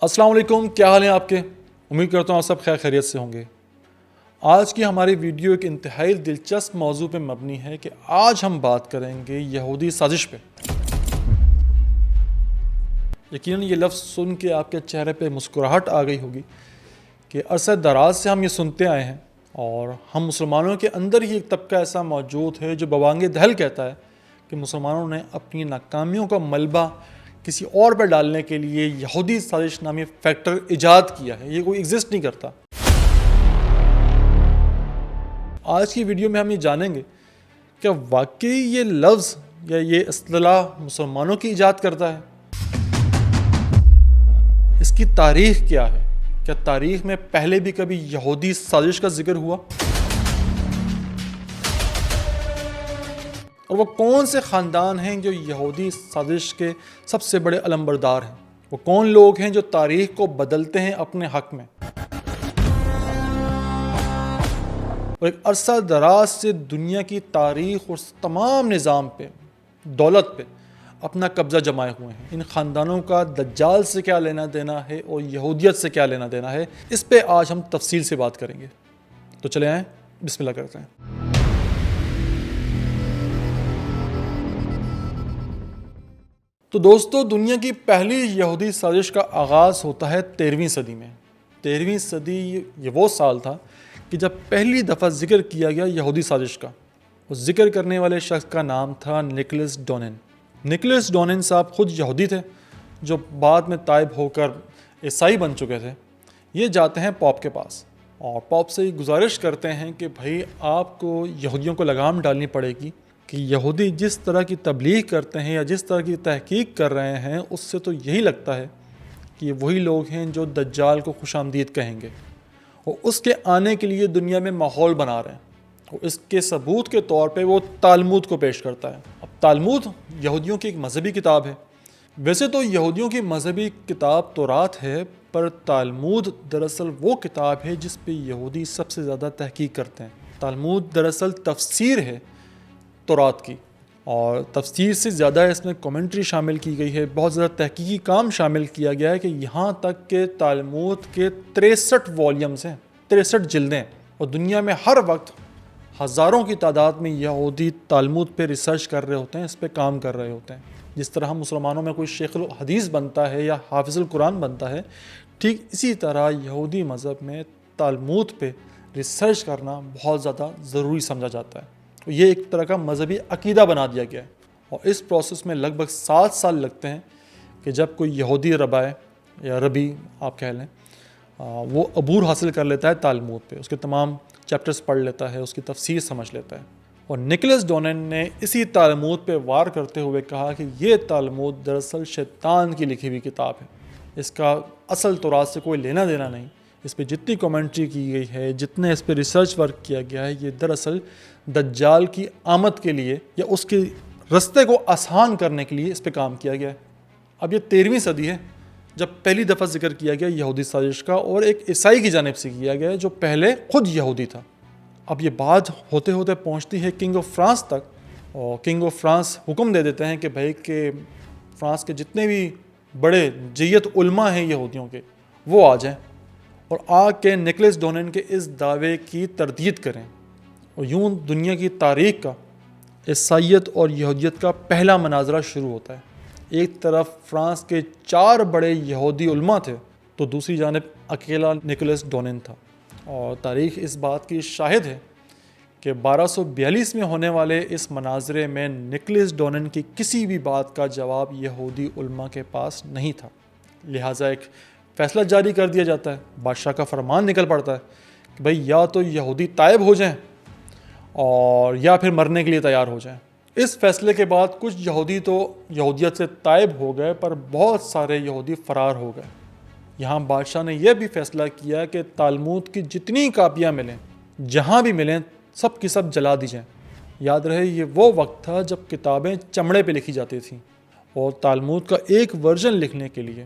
السلام علیکم، کیا حال ہیں آپ کے؟ امید کرتا ہوں آپ سب خیر خیریت سے ہوں گے۔ آج کی ہماری ویڈیو ایک انتہائی دلچسپ موضوع پہ مبنی ہے کہ آج ہم بات کریں گے یہودی سازش پہ۔ یقیناً یہ لفظ سن کے آپ کے چہرے پہ مسکراہٹ آ گئی ہوگی کہ عرصہ دراز سے ہم یہ سنتے آئے ہیں، اور ہم مسلمانوں کے اندر ہی ایک طبقہ ایسا موجود ہے جو بوانگ دہل کہتا ہے کہ مسلمانوں نے اپنی ناکامیوں کا ملبہ کسی اور پہ ڈالنے کے لیے یہودی سازش نامی فیکٹر ایجاد کیا ہے، یہ کوئی ایگزسٹ نہیں کرتا۔ آج کی ویڈیو میں ہم یہ جانیں گے کہ واقعی یہ لفظ یا یہ اصطلاح مسلمانوں کی ایجاد کرتا ہے، اس کی تاریخ کیا ہے، کیا تاریخ میں پہلے بھی کبھی یہودی سازش کا ذکر ہوا، اور وہ کون سے خاندان ہیں جو یہودی سازش کے سب سے بڑے علمبردار ہیں، وہ کون لوگ ہیں جو تاریخ کو بدلتے ہیں اپنے حق میں، اور ایک عرصہ دراز سے دنیا کی تاریخ اور تمام نظام پہ، دولت پہ اپنا قبضہ جمائے ہوئے ہیں۔ ان خاندانوں کا دجال سے کیا لینا دینا ہے اور یہودیت سے کیا لینا دینا ہے، اس پہ آج ہم تفصیل سے بات کریں گے۔ تو چلے آئیں، بسم اللہ کرتے ہیں۔ تو دوستو، دنیا کی پہلی یہودی سازش کا آغاز ہوتا ہے 13ویں صدی میں۔ 13ویں صدی یہ وہ سال تھا کہ جب پہلی دفعہ ذکر کیا گیا یہودی سازش کا۔ اس ذکر کرنے والے شخص کا نام تھا نکولس ڈونن۔ نکولس ڈونن صاحب خود یہودی تھے جو بعد میں تائب ہو کر عیسائی بن چکے تھے۔ یہ جاتے ہیں پوپ کے پاس اور پوپ سے گزارش کرتے ہیں کہ بھائی آپ کو یہودیوں کو لگام ڈالنی پڑے گی کہ یہودی جس طرح کی تبلیغ کرتے ہیں یا جس طرح کی تحقیق کر رہے ہیں، اس سے تو یہی لگتا ہے کہ یہ وہی لوگ ہیں جو دجال کو خوش آمدید کہیں گے اور اس کے آنے کے لیے دنیا میں ماحول بنا رہے ہیں۔ اور اس کے ثبوت کے طور پہ وہ تالمود کو پیش کرتا ہے۔ اب تالمود یہودیوں کی ایک مذہبی کتاب ہے۔ ویسے تو یہودیوں کی مذہبی کتاب تورات ہے، پر تالمود دراصل وہ کتاب ہے جس پہ یہودی سب سے زیادہ تحقیق کرتے ہیں۔ تالمود دراصل تفسیر ہے تورات کی، اور تفسیر سے زیادہ اس میں کمنٹری شامل کی گئی ہے، بہت زیادہ تحقیقی کام شامل کیا گیا ہے کہ یہاں تک کہ تالمود کے 63 والیومز ہیں، 63 جلدیں، اور دنیا میں ہر وقت ہزاروں کی تعداد میں یہودی تالمود پہ ریسرچ کر رہے ہوتے ہیں، اس پہ کام کر رہے ہوتے ہیں۔ جس طرح ہم مسلمانوں میں کوئی شیخ الحدیث بنتا ہے یا حافظ القرآن بنتا ہے، ٹھیک اسی طرح یہودی مذہب میں تالمود پہ ریسرچ کرنا بہت زیادہ ضروری سمجھا جاتا ہے۔ یہ ایک طرح کا مذہبی عقیدہ بنا دیا گیا ہے، اور اس پروسیس میں لگ بھگ 7 سال لگتے ہیں کہ جب کوئی یہودی ربائے یا ربی آپ کہہ لیں، وہ عبور حاصل کر لیتا ہے تالمود پہ، اس کے تمام چیپٹرز پڑھ لیتا ہے، اس کی تفسیر سمجھ لیتا ہے۔ اور نکولس ڈونن نے اسی تالمود پہ وار کرتے ہوئے کہا کہ یہ تالمود دراصل شیطان کی لکھی ہوئی کتاب ہے، اس کا اصل تورات سے کوئی لینا دینا نہیں، اس پہ جتنی کمنٹری کی گئی ہے، جتنے اس پہ ریسرچ ورک کیا گیا ہے، یہ دراصل دجال کی آمد کے لیے یا اس کے رستے کو آسان کرنے کے لیے اس پہ کام کیا گیا ہے۔ اب یہ 13ویں صدی ہے جب پہلی دفعہ ذکر کیا گیا یہودی سازش کا، اور ایک عیسائی کی جانب سے کیا گیا جو پہلے خود یہودی تھا۔ اب یہ بات ہوتے ہوتے پہنچتی ہے کنگ آف فرانس تک، اور کنگ آف فرانس حکم دے دیتے ہیں کہ بھائی کہ فرانس کے جتنے بھی بڑے جیت علماء ہیں یہودیوں کے، وہ آ جائیں اور آ کے نکولس ڈونن کے اس دعوے کی تردید کریں۔ اور یوں دنیا کی تاریخ کا عیسائیت اور یہودیت کا پہلا مناظرہ شروع ہوتا ہے۔ ایک طرف فرانس کے 4 بڑے یہودی علماء تھے، تو دوسری جانب اکیلا نکولس ڈونن تھا، اور تاریخ اس بات کی شاہد ہے کہ 1242 میں ہونے والے اس مناظرے میں نکولس ڈونن کی کسی بھی بات کا جواب یہودی علماء کے پاس نہیں تھا۔ لہٰذا ایک فیصلہ جاری کر دیا جاتا ہے، بادشاہ کا فرمان نکل پڑتا ہے کہ بھائی یا تو یہودی تائب ہو جائیں اور یا پھر مرنے کے لیے تیار ہو جائیں۔ اس فیصلے کے بعد کچھ یہودی تو یہودیت سے تائب ہو گئے، پر بہت سارے یہودی فرار ہو گئے۔ یہاں بادشاہ نے یہ بھی فیصلہ کیا کہ تالمود کی جتنی کاپیاں ملیں، جہاں بھی ملیں، سب کی سب جلا دی جائیں۔ یاد رہے یہ وہ وقت تھا جب کتابیں چمڑے پہ لکھی جاتی تھیں، اور تالمود کا ایک ورژن لکھنے کے لیے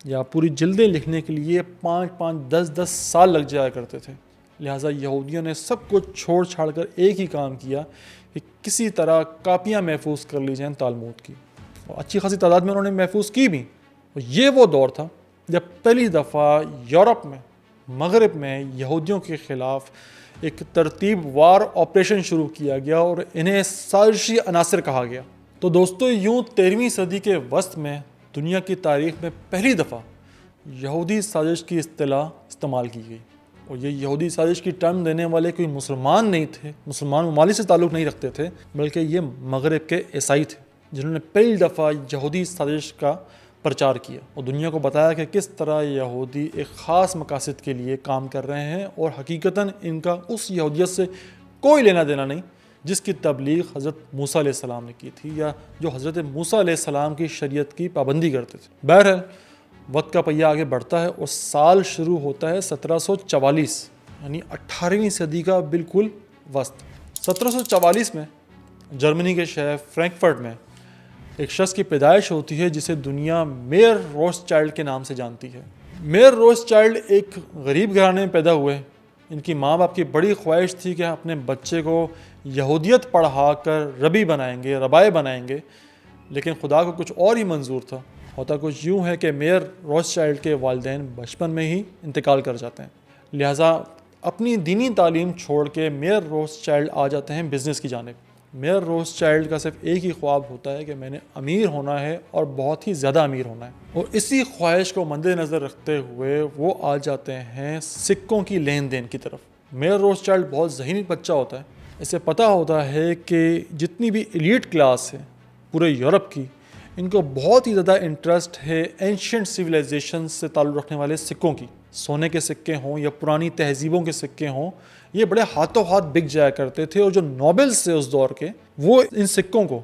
یا پوری جلدیں لکھنے کے لیے 5 10 سال لگ جایا کرتے تھے۔ لہٰذا یہودیوں نے سب کچھ چھوڑ چھاڑ کر ایک ہی کام کیا کہ کسی طرح کاپیاں محفوظ کر لی جائیں تالمود کی، اور اچھی خاصی تعداد میں انہوں نے محفوظ کی بھی۔ اور یہ وہ دور تھا جب پہلی دفعہ یورپ میں مغرب میں یہودیوں کے خلاف ایک ترتیب وار آپریشن شروع کیا گیا اور انہیں سازشی عناصر کہا گیا۔ تو دوستو یوں 13ویں صدی کے وسط میں دنیا کی تاریخ میں پہلی دفعہ یہودی سازش کی اصطلاح استعمال کی گئی، اور یہ یہودی سازش کی ٹرم دینے والے کوئی مسلمان نہیں تھے، مسلمان ممالک سے تعلق نہیں رکھتے تھے، بلکہ یہ مغرب کے عیسائی تھے جنہوں نے پہلی دفعہ یہودی سازش کا پرچار کیا اور دنیا کو بتایا کہ کس طرح یہودی ایک خاص مقاصد کے لیے کام کر رہے ہیں، اور حقیقتاً ان کا اس یہودیت سے کوئی لینا دینا نہیں جس کی تبلیغ حضرت موسیٰ علیہ السلام نے کی تھی، یا جو حضرت موسیٰ علیہ السلام کی شریعت کی پابندی کرتے تھے۔ بہرحال وقت کا پہیہ آگے بڑھتا ہے اور سال شروع ہوتا ہے 1744، یعنی 18ویں صدی کا بالکل وسط۔ 1744 میں جرمنی کے شہر فرینکفرٹ میں ایک شخص کی پیدائش ہوتی ہے جسے دنیا میئر روتھسچائلڈ کے نام سے جانتی ہے۔ میئر روتھسچائلڈ ایک غریب گھرانے میں پیدا ہوئے۔ ان کی ماں باپ کی بڑی خواہش تھی کہ اپنے بچے کو یہودیت پڑھا کر ربی بنائیں گے، ربائے بنائیں گے، لیکن خدا کو کچھ اور ہی منظور تھا۔ ہوتا کچھ یوں ہے کہ میئر روتھسچائلڈ کے والدین بچپن میں ہی انتقال کر جاتے ہیں، لہٰذا اپنی دینی تعلیم چھوڑ کے میئر روتھسچائلڈ آ جاتے ہیں بزنس کی جانب۔ میئر روتھسچائلڈ کا صرف ایک ہی خواب ہوتا ہے کہ میں نے امیر ہونا ہے اور بہت ہی زیادہ امیر ہونا ہے، اور اسی خواہش کو مد نظر رکھتے ہوئے وہ آ جاتے ہیں سکوں کی لین دین کی طرف۔ میئر روتھسچائلڈ بہت ذہین بچہ ہوتا ہے، اسے پتہ ہوتا ہے کہ جتنی بھی ایلیٹ کلاس ہے پورے یورپ کی، ان کو بہت ہی زیادہ انٹرسٹ ہے اینشینٹ سویلائزیشن سے تعلق رکھنے والے سکوں کی، سونے کے سکے ہوں یا پرانی تہذیبوں کے سکے ہوں، یہ بڑے ہاتھوں ہاتھ بک جایا کرتے تھے، اور جو نوبلز تھے اس دور کے وہ ان سکوں کو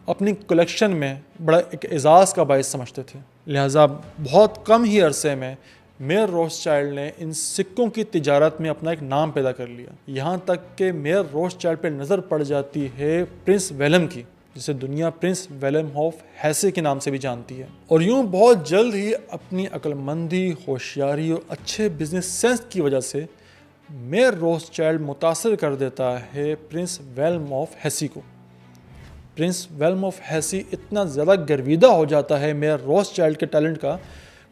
اپنی کلیکشن میں بڑا ایک اعزاز کا باعث سمجھتے تھے۔ لہٰذا بہت کم ہی عرصے میں میئر روتھسچائلڈ نے ان سکوں کی تجارت میں اپنا ایک نام پیدا کر لیا، یہاں تک کہ میئر روتھسچائلڈ پہ نظر پڑ جاتی ہے پرنس ویلم کی، جسے دنیا پرنس ویلم آف ہیسے کے نام سے بھی جانتی ہے۔ اور یوں بہت جلد ہی اپنی عقل مندی، ہوشیاری اور اچھے بزنس سینس کی وجہ سے میئر روتھسچائلڈ متاثر کر دیتا ہے پرنس ویلم آف ہیسی کو۔ پرنس ویلم آف ہیسی اتنا زیادہ گرویدہ ہو جاتا ہے میئر روتھسچائلڈ کے ٹیلنٹ کا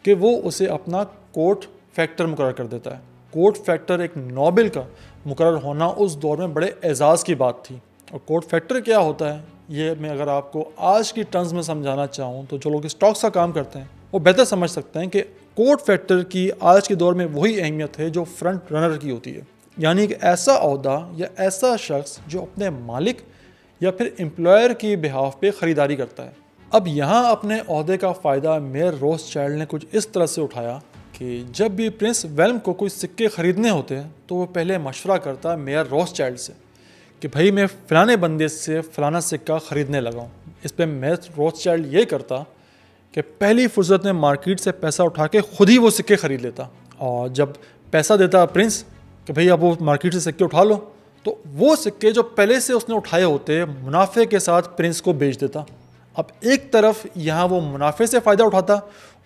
کہ وہ اسے اپنا کورٹ فیکٹر مقرر کر دیتا ہے۔ کورٹ فیکٹر ایک نوبل کا مقرر ہونا اس دور میں بڑے اعزاز کی بات تھی۔ اور کورٹ فیکٹر کیا ہوتا ہے، یہ میں اگر آپ کو آج کی ٹرمز میں سمجھانا چاہوں تو جو لوگ اسٹاکس کا کام کرتے ہیں وہ بہتر سمجھ سکتے ہیں کہ کورٹ فیکٹر کی آج کے دور میں وہی اہمیت ہے جو فرنٹ رنر کی ہوتی ہے، یعنی ایک ایسا عہدہ یا ایسا شخص جو اپنے مالک یا پھر امپلائر کی بہاف پہ خریداری کرتا ہے۔ اب یہاں اپنے عہدے کا فائدہ میئر روتھسچائلڈ نے کچھ اس طرح سے اٹھایا کہ جب بھی پرنس ویلم کو کوئی سکے خریدنے ہوتے تو وہ پہلے مشورہ کرتا میئر روتھسچائلڈ سے کہ بھائی میں فلانے بندے سے فلانا سکہ خریدنے لگا ہوں۔ اس پہ میئر روتھسچائلڈ یہ کرتا کہ پہلی فرصت میں مارکیٹ سے پیسہ اٹھا کے خود ہی وہ سکے خرید لیتا، اور جب پیسہ دیتا پرنس کہ بھائی اب وہ مارکیٹ سے سکے اٹھا لو، تو وہ سکے جو پہلے سے اس نے اٹھائے ہوتے منافع کے ساتھ پرنس کو بیچ دیتا۔ اب ایک طرف یہاں وہ منافع سے فائدہ اٹھاتا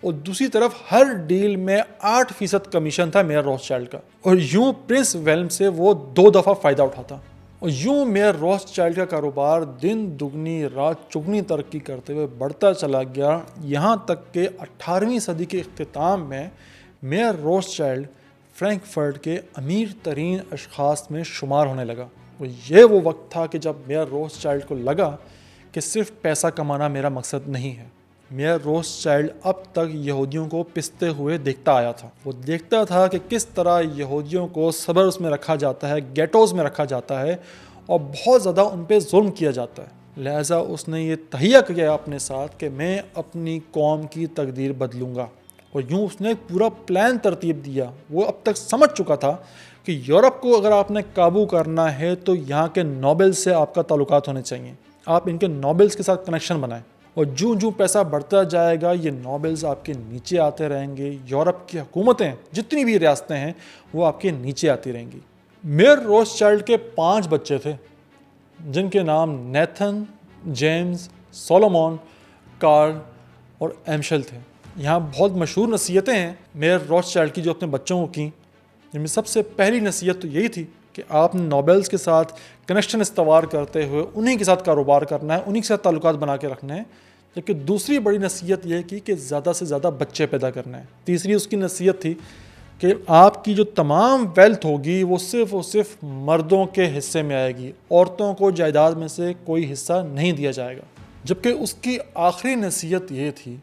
اور دوسری طرف ہر ڈیل میں 8% کمیشن تھا میئر روتھسچائلڈ کا، اور یوں پرنس ویلم سے وہ 2 دفعہ فائدہ اٹھاتا، اور یوں میئر روتھسچائلڈ کا کاروبار دن دگنی رات چگنی ترقی کرتے ہوئے بڑھتا چلا گیا، یہاں تک کہ 18ویں صدی کے اختتام میں میئر روتھسچائلڈ فرینکفرٹ کے امیر ترین اشخاص میں شمار ہونے لگا۔ اور یہ وہ وقت تھا کہ جب میئر روتھسچائلڈ کو لگا کہ صرف پیسہ کمانا میرا مقصد نہیں ہے۔ میئر روتھسچائلڈ اب تک یہودیوں کو پستے ہوئے دیکھتا آیا تھا، وہ دیکھتا تھا کہ کس طرح یہودیوں کو سبرز میں رکھا جاتا ہے، گیٹوز میں رکھا جاتا ہے، اور بہت زیادہ ان پہ ظلم کیا جاتا ہے۔ لہٰذا اس نے یہ تہیہ کیا اپنے ساتھ کہ میں اپنی قوم کی تقدیر بدلوں گا، اور یوں اس نے ایک پورا پلان ترتیب دیا۔ وہ اب تک سمجھ چکا تھا کہ یورپ کو اگر آپ نے قابو کرنا ہے تو یہاں کے نوبل سے آپ کا تعلقات ہونے چاہیے، آپ ان کے نوبلز کے ساتھ کنیکشن بنائیں، اور جوں پیسہ بڑھتا جائے گا یہ نوبلز آپ کے نیچے آتے رہیں گے، یورپ کی حکومتیں جتنی بھی ریاستیں ہیں وہ آپ کے نیچے آتی رہیں گی۔ میئر روتھسچائلڈ کے 5 بچے تھے جن کے نام نیتھن، جیمز، سولومون، کارل اور ایمشل تھے۔ یہاں بہت مشہور نصیحتیں ہیں میئر روتھسچائلڈ کی جو اپنے بچوں کو کیں، جن میں سب سے پہلی نصیحت تو یہی تھی کہ آپ نے نوبلز کے ساتھ کنیکشن استوار کرتے ہوئے انہی کے ساتھ کاروبار کرنا ہے، انہی کے ساتھ تعلقات بنا کے رکھنے ہیں جبکہ دوسری بڑی نصیحت یہ کی کہ زیادہ سے زیادہ بچے پیدا کرنا ہے۔ تیسری اس کی نصیحت تھی کہ آپ کی جو تمام ویلتھ ہوگی وہ صرف مردوں کے حصے میں آئے گی، عورتوں کو جائیداد میں سے کوئی حصہ نہیں دیا جائے گا۔ جبکہ اس کی آخری نصیحت یہ تھی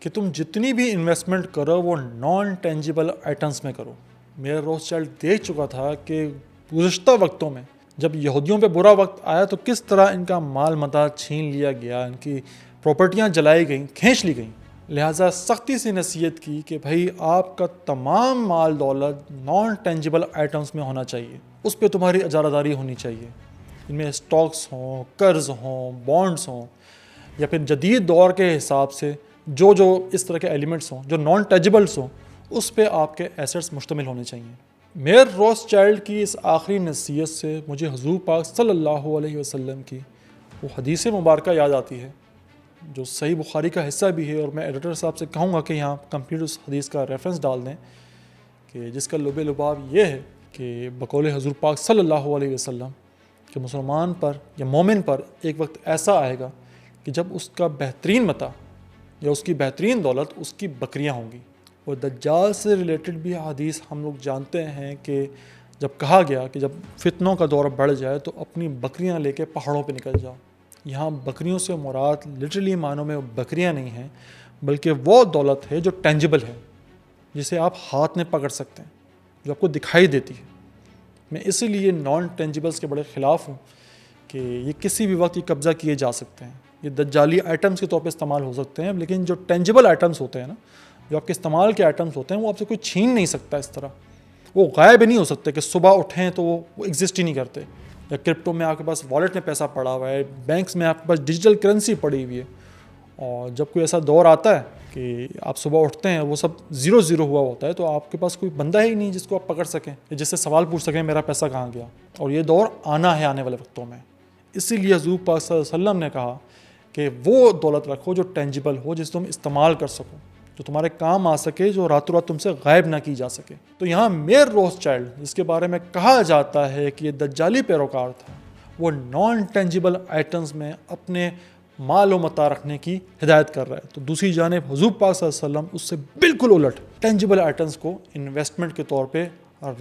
کہ تم جتنی بھی انویسٹمنٹ کرو وہ نان ٹینجیبل آئٹمس میں کرو۔ میئر روتھشائلڈ دیکھ چکا تھا کہ گزشتہ وقتوں میں جب یہودیوں پہ برا وقت آیا تو کس طرح ان کا مال متاع چھین لیا گیا، ان کی پراپرٹیاں جلائی گئیں، کھینچ لی گئیں۔ لہٰذا سختی سے نصیحت کی کہ بھائی آپ کا تمام مال دولت نان ٹینجیبل آئٹمس میں ہونا چاہیے، اس پہ تمہاری اجارہ داری ہونی چاہیے۔ ان میں اسٹاکس ہوں، قرض ہوں، بانڈز ہوں، یا پھر جدید دور کے حساب سے جو اس طرح کے ایلیمنٹس ہوں جو نان ٹینجیبلس ہوں، اس پہ آپ کے ایسٹس مشتمل ہونے چاہیے۔ میئر روتھشائلڈ کی اس آخری نصیحت سے مجھے حضور پاک صلی اللہ علیہ وسلم کی وہ حدیث مبارکہ یاد آتی ہے جو صحیح بخاری کا حصہ بھی ہے، اور میں ایڈیٹر صاحب سے کہوں گا کہ یہاں کمپلیٹ اس حدیث کا ریفرنس ڈال دیں، کہ جس کا لب لباب یہ ہے کہ بقول حضور پاک صلی اللہ علیہ وسلم کہ مسلمان پر یا مومن پر ایک وقت ایسا آئے گا کہ جب اس کا بہترین متاع یا اس کی بہترین دولت اس کی بکریاں ہوں گی۔ اور دجال سے ریلیٹڈ بھی حدیث ہم لوگ جانتے ہیں کہ جب کہا گیا کہ جب فتنوں کا دور بڑھ جائے تو اپنی بکریاں لے کے پہاڑوں پہ نکل جاؤ۔ یہاں بکریوں سے مراد لٹرلی معنوں میں بکریاں نہیں ہیں، بلکہ وہ دولت ہے جو ٹینجیبل ہے، جسے آپ ہاتھ میں پکڑ سکتے ہیں، جو آپ کو دکھائی دیتی ہے۔ میں اسی لیے نان ٹینجیبلس کے بڑے خلاف ہوں کہ یہ کسی بھی وقت یہ قبضہ کیے جا سکتے ہیں، یہ دجالی آئٹمس کے طور پہ استعمال ہو سکتے ہیں، لیکن جو ٹینجیبل آئٹمس ہوتے ہیں نا، جو آپ کے استعمال کے آئٹمس ہوتے ہیں، وہ آپ سے کوئی چھین نہیں سکتا اس طرح، وہ غائب نہیں ہو سکتے کہ صبح اٹھیں تو وہ ایگزسٹ ہی نہیں کرتے۔ یا کرپٹو میں آپ کے پاس والیٹ میں پیسہ پڑا ہوا ہے، بینکس میں آپ کے پاس ڈیجیٹل کرنسی پڑی ہوئی ہے، اور جب کوئی ایسا دور آتا ہے کہ آپ صبح اٹھتے ہیں وہ سب زیرو ہوا ہوتا ہے، تو آپ کے پاس کوئی بندہ ہی نہیں جس کو آپ پکڑ سکیں، جس سے سوال پوچھ سکیں میرا پیسہ کہاں گیا۔ اور یہ دور آنا ہے آنے والے وقتوں میں۔ اسی لیے حضور پاک صلی اللہ علیہ وسلم نے کہا کہ وہ دولت رکھو جو ٹینجیبل ہو، جس تم استعمال کر سکو، جو تمہارے کام آ سکے، جو راتوں رات تم سے غائب نہ کی جا سکے۔ تو یہاں میئر روتھشائلڈ جس کے بارے میں کہا جاتا ہے کہ یہ دجالی پیروکار تھا، وہ نان ٹینجیبل آئٹمس میں اپنے مال و متاع رکھنے کی ہدایت کر رہا ہے۔ تو دوسری جانب حضور پاک صلی اللہ علیہ وسلم اس سے بالکل الٹ ٹینجیبل آئٹمس کو انویسٹمنٹ کے طور پہ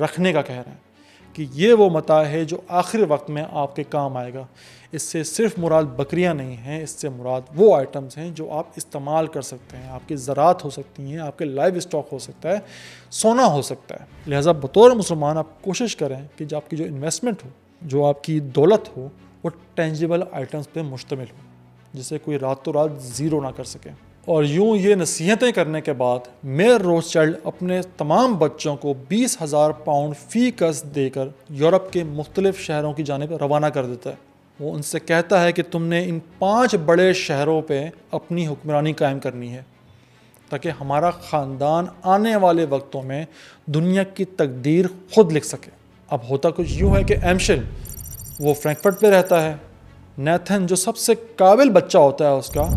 رکھنے کا کہہ رہے ہیں کہ یہ وہ متاع ہے جو آخر وقت میں آپ کے کام آئے گا۔ اس سے صرف مراد بکریاں نہیں ہیں، اس سے مراد وہ آئٹمس ہیں جو آپ استعمال کر سکتے ہیں، آپ کی زراعت ہو سکتی ہیں، آپ کے لائیو اسٹاک ہو سکتا ہے، سونا ہو سکتا ہے۔ لہٰذا بطور مسلمان آپ کوشش کریں کہ جو آپ کی جو انویسٹمنٹ ہو، جو آپ کی دولت ہو، وہ ٹینجیبل آئٹمس پہ مشتمل ہو، جسے کوئی راتوں رات زیرو نہ کر سکے۔ اور یوں یہ نصیحتیں کرنے کے بعد میئر روتھشائلڈ اپنے تمام بچوں کو 20,000 پاؤنڈ فی قسط دے کر یورپ کے مختلف شہروں کی جانب روانہ کر دیتا ہے۔ وہ ان سے کہتا ہے کہ تم نے ان 5 بڑے شہروں پہ اپنی حکمرانی قائم کرنی ہے، تاکہ ہمارا خاندان آنے والے وقتوں میں دنیا کی تقدیر خود لکھ سکے۔ اب ہوتا کچھ یوں ہے کہ ایمشل وہ فرینکفرٹ پہ رہتا ہے، نیتھن جو سب سے قابل بچہ ہوتا ہے اس کا،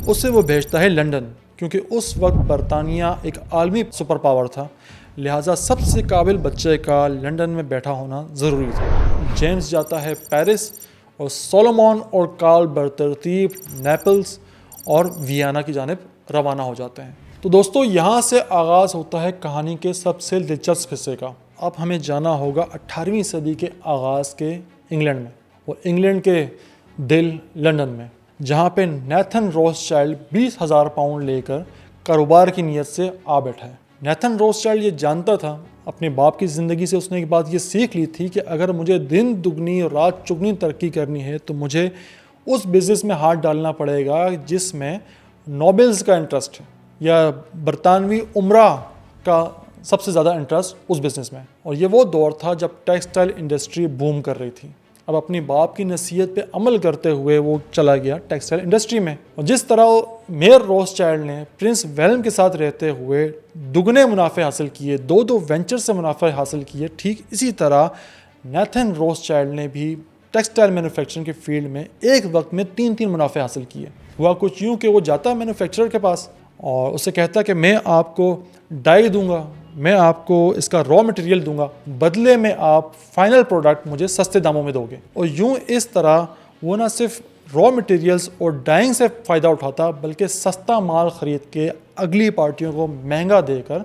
اسے وہ بھیجتا ہے لنڈن، کیونکہ اس وقت برطانیہ ایک عالمی سپر پاور تھا، لہٰذا سب سے قابل بچے کا لنڈن میں بیٹھا ہونا ضروری تھا۔ جیمز جاتا ہے پیرس، اور سولومون اور کارل برترتیب نیپلز اور ویانا کی جانب روانہ ہو جاتے ہیں۔ تو دوستو یہاں سے آغاز ہوتا ہے کہانی کے سب سے دلچسپ حصے کا۔ اب ہمیں جانا ہوگا 18ویں صدی کے آغاز کے انگلینڈ میں، اور انگلینڈ کے دل لنڈن میں، جہاں پہ نیتھن روتھشائلڈ 20,000 پاؤنڈ لے کر کاروبار کی نیت سے آ بیٹھا ہے۔ نیتھن روتھشائلڈ یہ جانتا تھا، اپنے باپ کی زندگی سے اس نے ایک بات یہ سیکھ لی تھی کہ اگر مجھے دن دگنی اور رات چگنی ترقی کرنی ہے تو مجھے اس بزنس میں ہاتھ ڈالنا پڑے گا جس میں نوبلز کا انٹرسٹ ہے، یا برطانوی امرا کا سب سے زیادہ انٹرسٹ اس بزنس میں۔ اور یہ وہ دور تھا جب ٹیکسٹائل انڈسٹری بوم کر رہی تھی۔ اب اپنی باپ کی نصیحت پہ عمل کرتے ہوئے وہ چلا گیا ٹیکسٹائل انڈسٹری میں، اور جس طرح میئر روتھشائلڈ نے پرنس ویلم کے ساتھ رہتے ہوئے دگنے منافع حاصل کیے، 2 وینچر سے منافع حاصل کیے، ٹھیک اسی طرح نیتھن روتھشائلڈ نے بھی ٹیکسٹائل مینوفیکچرنگ کے فیلڈ میں ایک وقت میں 3 منافع حاصل کیے۔ ہوا کچھ یوں کہ وہ جاتا مینوفیکچرر کے پاس اور اسے کہتا کہ میں آپ کو ڈائی دوں گا، میں آپ کو اس کا را مٹیریل دوں گا، بدلے میں آپ فائنل پروڈکٹ مجھے سستے داموں میں دو گے۔ اور یوں اس طرح وہ نہ صرف را مٹیریلز اور ڈائنگ سے فائدہ اٹھاتا بلکہ سستا مال خرید کے اگلی پارٹیوں کو مہنگا دے کر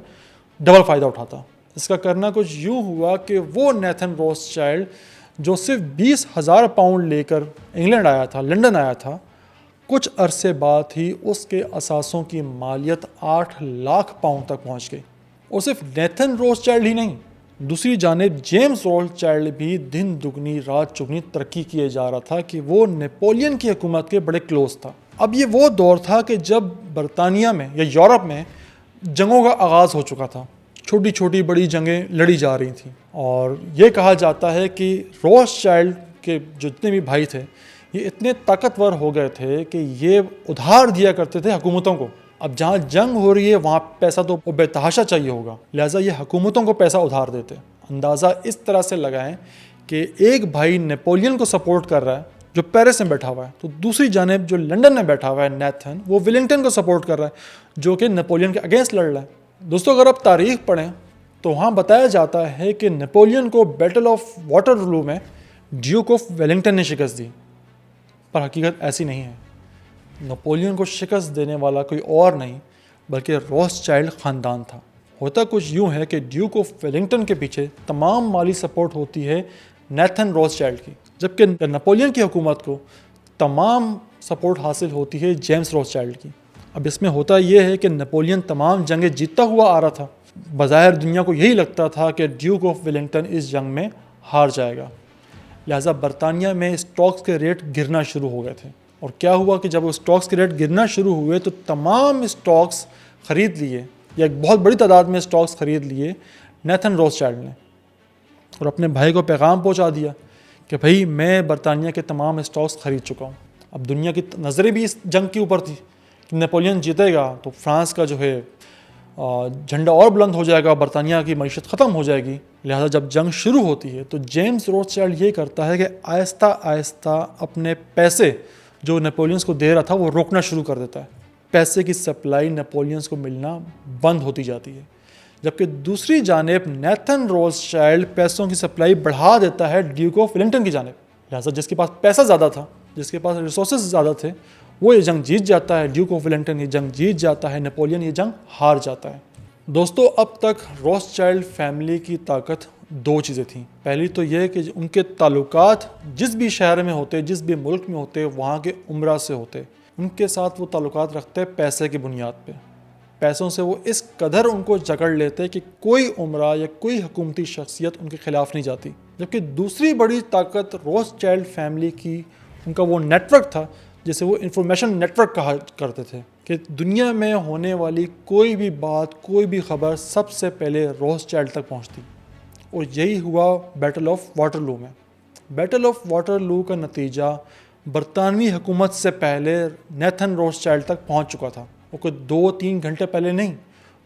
ڈبل فائدہ اٹھاتا۔ اس کا کرنا کچھ یوں ہوا کہ وہ نیتھن روتھشائلڈ جو صرف 20,000 پاؤنڈ لے کر انگلینڈ آیا تھا، لنڈن آیا تھا، کچھ عرصے بعد ہی اس کے اثاثوں کی مالیت 8 لاکھ پاؤنڈ تک پہنچ گئی۔ اور صرف نیتھن روتھشائلڈ ہی نہیں، دوسری جانب جیمز روتھشائلڈ بھی دن دگنی رات چگنی ترقی کیے جا رہا تھا کہ وہ نیپولین کی حکومت کے بڑے کلوز تھا۔ اب یہ وہ دور تھا کہ جب برطانیہ میں یا یورپ میں جنگوں کا آغاز ہو چکا تھا، چھوٹی چھوٹی بڑی جنگیں لڑی جا رہی تھیں، اور یہ کہا جاتا ہے کہ روتھشائلڈ کے جتنے بھی بھائی تھے یہ اتنے طاقتور ہو گئے تھے کہ یہ ادھار دیا کرتے تھے حکومتوں کو۔ اب جہاں جنگ ہو رہی ہے وہاں پیسہ تو بے تحاشا چاہیے ہوگا، لہٰذا یہ حکومتوں کو پیسہ ادھار دیتے۔ اندازہ اس طرح سے لگائیں کہ ایک بھائی نیپولین کو سپورٹ کر رہا ہے جو پیرس میں بیٹھا ہوا ہے، تو دوسری جانب جو لنڈن میں بیٹھا ہوا ہے نیتھن، وہ ویلنگٹن کو سپورٹ کر رہا ہے جو کہ نیپولین کے اگینسٹ لڑ رہا ہے۔ دوستو اگر آپ تاریخ پڑھیں تو وہاں بتایا جاتا ہے کہ نیپولین کو بیٹل آف واٹرلو میں ڈیوک آف ویلنگٹن نے شکست دی، پر حقیقت ایسی نہیں ہے۔ نیپولین کو شکست دینے والا کوئی اور نہیں بلکہ روتھشائلڈ خاندان تھا۔ ہوتا کچھ یوں ہے کہ ڈیوک آف ویلنگٹن کے پیچھے تمام مالی سپورٹ ہوتی ہے نیتھن روتھشائلڈ کی، جبکہ نیپولین کی حکومت کو تمام سپورٹ حاصل ہوتی ہے جیمز روتھشائلڈ کی۔ اب اس میں ہوتا یہ ہے کہ نیپولین تمام جنگیں جیتتا ہوا آ رہا تھا، بظاہر دنیا کو یہی لگتا تھا کہ ڈیوک آف ویلنگٹن اس جنگ میں ہار جائے گا، لہٰذا برطانیہ میں اسٹاکس کے ریٹ گرنا شروع ہو گئے تھے۔ اور کیا ہوا کہ جب اسٹاکس کے ریٹ گرنا شروع ہوئے تو تمام اسٹاکس خرید لیے، یا ایک بہت بڑی تعداد میں اسٹاکس خرید لیے نیتھن روتھشائلڈ نے، اور اپنے بھائی کو پیغام پہنچا دیا کہ بھائی میں برطانیہ کے تمام اسٹاکس خرید چکا ہوں۔ اب دنیا کی نظریں بھی اس جنگ کے اوپر تھی کہ نیپولین جیتے گا تو فرانس کا جو ہے جھنڈا اور بلند ہو جائے گا، برطانیہ کی معیشت ختم ہو جائے گی۔ لہٰذا جب جنگ شروع ہوتی ہے تو جیمز روتھشائلڈ یہ کرتا ہے کہ آہستہ آہستہ اپنے پیسے جو نیپولینس کو دے رہا تھا وہ روکنا شروع کر دیتا ہے۔ پیسے کی سپلائی نیپولینس کو ملنا بند ہوتی جاتی ہے، جبکہ دوسری جانب نیتھن روتھشائلڈ پیسوں کی سپلائی بڑھا دیتا ہے ڈیوک آف ویلنگٹن کی جانب۔ لہٰذا جس کے پاس پیسہ زیادہ تھا، جس کے پاس ریسورسز زیادہ تھے، وہ یہ جنگ جیت جاتا ہے، ڈیوک آف ویلنگٹن یہ جنگ جیت جاتا ہے، نیپولین یہ جنگ ہار جاتا ہے۔ دوستو اب تک روتھشائلڈ فیملی کی طاقت دو چیزیں تھیں۔ پہلی تو یہ کہ ان کے تعلقات جس بھی شہر میں ہوتے، جس بھی ملک میں ہوتے، وہاں کے عمرا سے ہوتے، ان کے ساتھ وہ تعلقات رکھتے پیسے کی بنیاد پہ۔ پیسوں سے وہ اس قدر ان کو جکڑ لیتے کہ کوئی عمرہ یا کوئی حکومتی شخصیت ان کے خلاف نہیں جاتی۔ جبکہ دوسری بڑی طاقت روتھشائلڈ فیملی کی ان کا وہ نیٹ ورک تھا جسے وہ انفارمیشن نیٹ ورک کہا کرتے تھے، کہ دنیا میں ہونے والی کوئی بھی بات، کوئی بھی خبر سب سے پہلے روتھشائلڈ تک پہنچتی۔ اور یہی ہوا بیٹل آف واٹرلو میں۔ بیٹل آف واٹرلو کا نتیجہ برطانوی حکومت سے پہلے نیتھن روتھشائلڈ تک پہنچ چکا تھا، وہ کوئی 2-3 گھنٹے پہلے نہیں،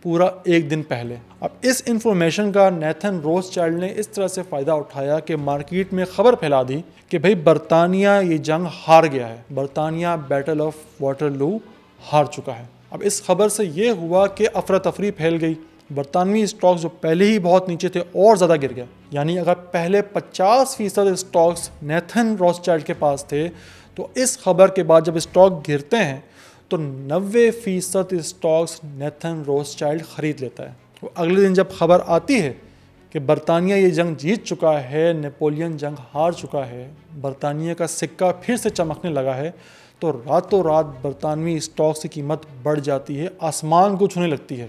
پورا ایک دن پہلے۔ اب اس انفارمیشن کا نیتھن روتھشائلڈ نے اس طرح سے فائدہ اٹھایا کہ مارکیٹ میں خبر پھیلا دی کہ بھئی برطانیہ یہ جنگ ہار گیا ہے، برطانیہ بیٹل آف واٹرلو ہار چکا ہے۔ اب اس خبر سے یہ ہوا کہ افراتفری پھیل گئی، برطانوی اسٹاکس جو پہلے ہی بہت نیچے تھے اور زیادہ گر گئے۔ یعنی اگر پہلے 50% اسٹاکس نیتھن روتھشائلڈ کے پاس تھے تو اس خبر کے بعد جب اسٹاک گرتے ہیں تو 90% اسٹاکس نیتھن روتھشائلڈ خرید لیتا ہے۔ اگلے دن جب خبر آتی ہے کہ برطانیہ یہ جنگ جیت چکا ہے، نیپولین جنگ ہار چکا ہے، برطانیہ کا سکہ پھر سے چمکنے لگا ہے، تو راتوں رات برطانوی اسٹاکس کی قیمت بڑھ جاتی ہے، آسمان کو چھونے لگتی ہے۔